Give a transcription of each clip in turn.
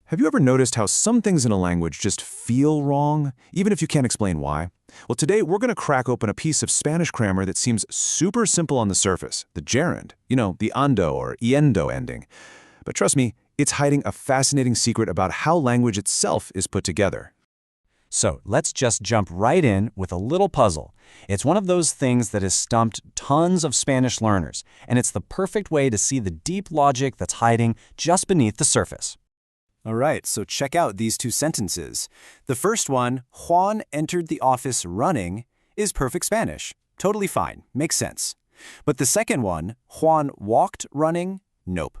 Have you ever noticed how some things in a language just feel wrong, even if you can't explain why? Well, today we're going to crack open a piece of Spanish grammar that seems super simple on the surface, the gerund, the ando or yendo ending. But trust me, it's hiding a fascinating secret about how language itself is put together. So let's just jump right in with a little puzzle. It's one of those things that has stumped tons of Spanish learners, and it's the perfect way to see the deep logic that's hiding just beneath the surface. All right, so check out these two sentences. The first one, Juan entered the office running, is perfect Spanish. Totally fine, makes sense. But the second one, Juan walked running, nope.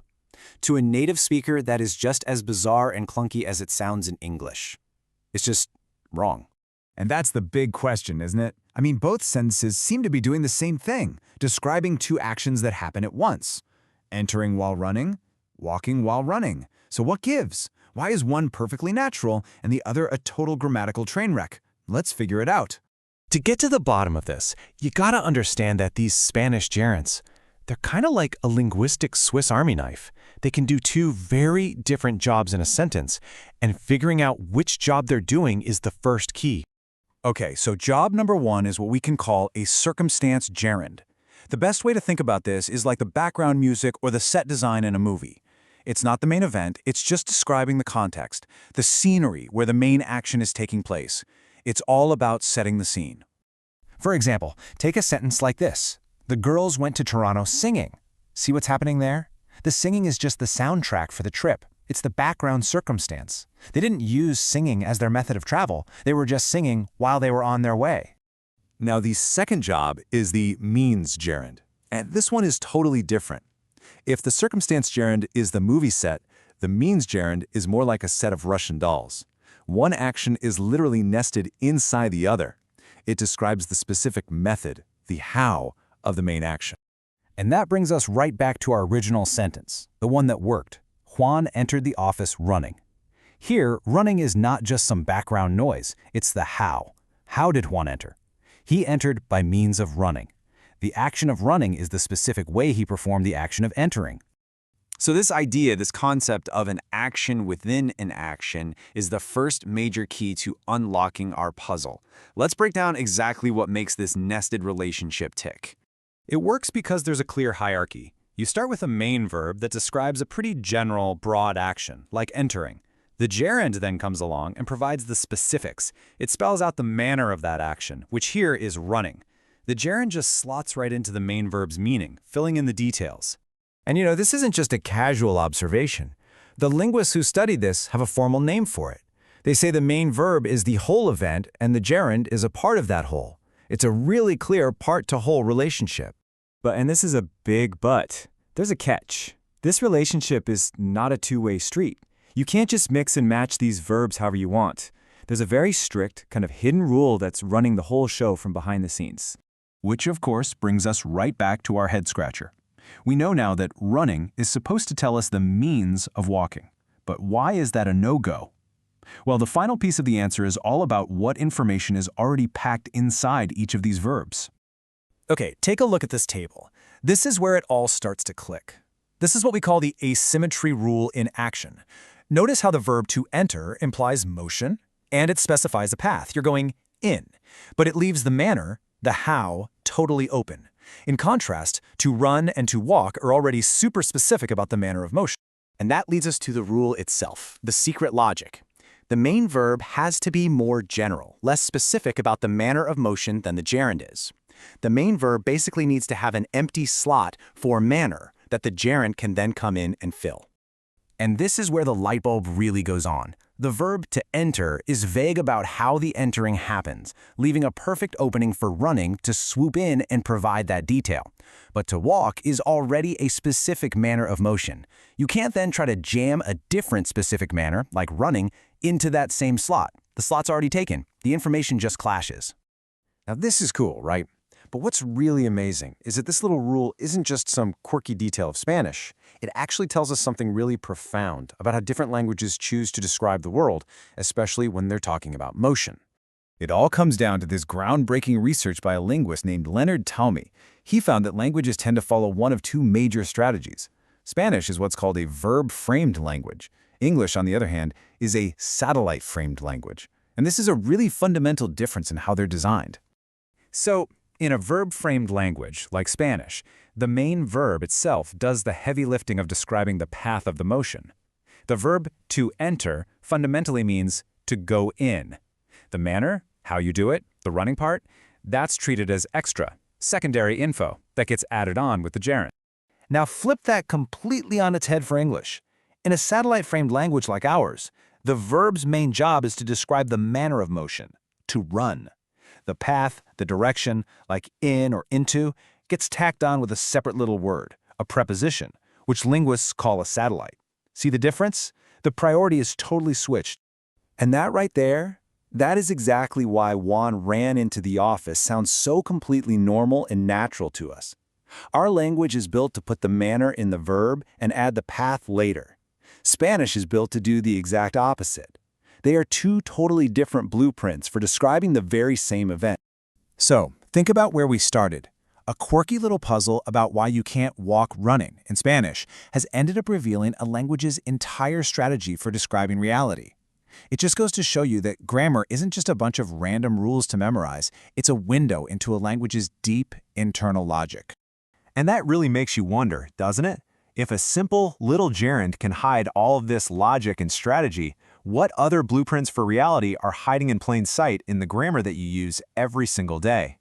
To a native speaker, that is just as bizarre and clunky as it sounds in English. It's just wrong. And that's the big question, isn't it? I mean, both sentences seem to be doing the same thing, describing two actions that happen at once. Entering while running, walking while running. So what gives? Why is one perfectly natural and the other a total grammatical train wreck? Let's figure it out. To get to the bottom of this, you gotta understand that these Spanish gerunds, they're kind of like a linguistic Swiss Army knife. They can do two very different jobs in a sentence, and figuring out which job they're doing is the first key. Okay, so job number one is what we can call a circumstance gerund. The best way to think about this is like the background music or the set design in a movie. It's not the main event, it's just describing the context, the scenery where the main action is taking place. It's all about setting the scene. For example, take a sentence like this. The girls went to Toronto singing. See what's happening there? The singing is just the soundtrack for the trip. It's the background circumstance. They didn't use singing as their method of travel. They were just singing while they were on their way. Now, the second job is the means gerund, and this one is totally different. If the circumstance gerund is the movie set, the means gerund is more like a set of Russian dolls. One action is literally nested inside the other. It describes the specific method, the how, of the main action. And that brings us right back to our original sentence, the one that worked. Juan entered the office running. Here, running is not just some background noise, it's the how. How did Juan enter? He entered by means of running. The action of running is the specific way he performed the action of entering. So this idea, this concept of an action within an action is the first major key to unlocking our puzzle. Let's break down exactly what makes this nested relationship tick. It works because there's a clear hierarchy. You start with a main verb that describes a pretty general, broad action, like entering. The gerund then comes along and provides the specifics. It spells out the manner of that action, which here is running. The gerund just slots right into the main verb's meaning, filling in the details. And this isn't just a casual observation. The linguists who studied this have a formal name for it. They say the main verb is the whole event and the gerund is a part of that whole. It's a really clear part-to-whole relationship. And this is a big but. There's a catch. This relationship is not a two-way street. You can't just mix and match these verbs however you want. There's a very strict, kind of hidden rule that's running the whole show from behind the scenes. Which, of course, brings us right back to our head-scratcher. We know now that running is supposed to tell us the means of walking. But why is that a no-go? Well, the final piece of the answer is all about what information is already packed inside each of these verbs. Okay, take a look at this table. This is where it all starts to click. This is what we call the asymmetry rule in action. Notice how the verb to enter implies motion, and it specifies a path. You're going in, but it leaves the manner, the how, totally open. In contrast, to run and to walk are already super specific about the manner of motion. And that leads us to the rule itself, the secret logic. The main verb has to be more general, less specific about the manner of motion than the gerund is. The main verb basically needs to have an empty slot for manner that the gerund can then come in and fill. And this is where the light bulb really goes on. The verb to enter is vague about how the entering happens, leaving a perfect opening for running to swoop in and provide that detail. But to walk is already a specific manner of motion. You can't then try to jam a different specific manner, like running, into that same slot. The slot's already taken. The information just clashes. Now, this is cool, right? But what's really amazing is that this little rule isn't just some quirky detail of Spanish. It actually tells us something really profound about how different languages choose to describe the world, especially when they're talking about motion. It all comes down to this groundbreaking research by a linguist named Leonard Talmy. He found that languages tend to follow one of two major strategies. Spanish is what's called a verb-framed language. English, on the other hand, is a satellite-framed language. And this is a really fundamental difference in how they're designed. So, in a verb-framed language, like Spanish, the main verb itself does the heavy lifting of describing the path of the motion. The verb to enter fundamentally means to go in. The manner, how you do it, the running part, that's treated as extra, secondary info that gets added on with the gerund. Now flip that completely on its head for English. In a satellite-framed language like ours, the verb's main job is to describe the manner of motion, to run. The path, the direction, like in or into, gets tacked on with a separate little word, a preposition, which linguists call a satellite. See the difference? The priority is totally switched. And that right there, that is exactly why Juan ran into the office sounds so completely normal and natural to us. Our language is built to put the manner in the verb and add the path later. Spanish is built to do the exact opposite. They are two totally different blueprints for describing the very same event. So, think about where we started. A quirky little puzzle about why you can't walk running in Spanish has ended up revealing a language's entire strategy for describing reality. It just goes to show you that grammar isn't just a bunch of random rules to memorize, it's a window into a language's deep internal logic. And that really makes you wonder, doesn't it? If a simple little gerund can hide all of this logic and strategy, what other blueprints for reality are hiding in plain sight in the grammar that you use every single day?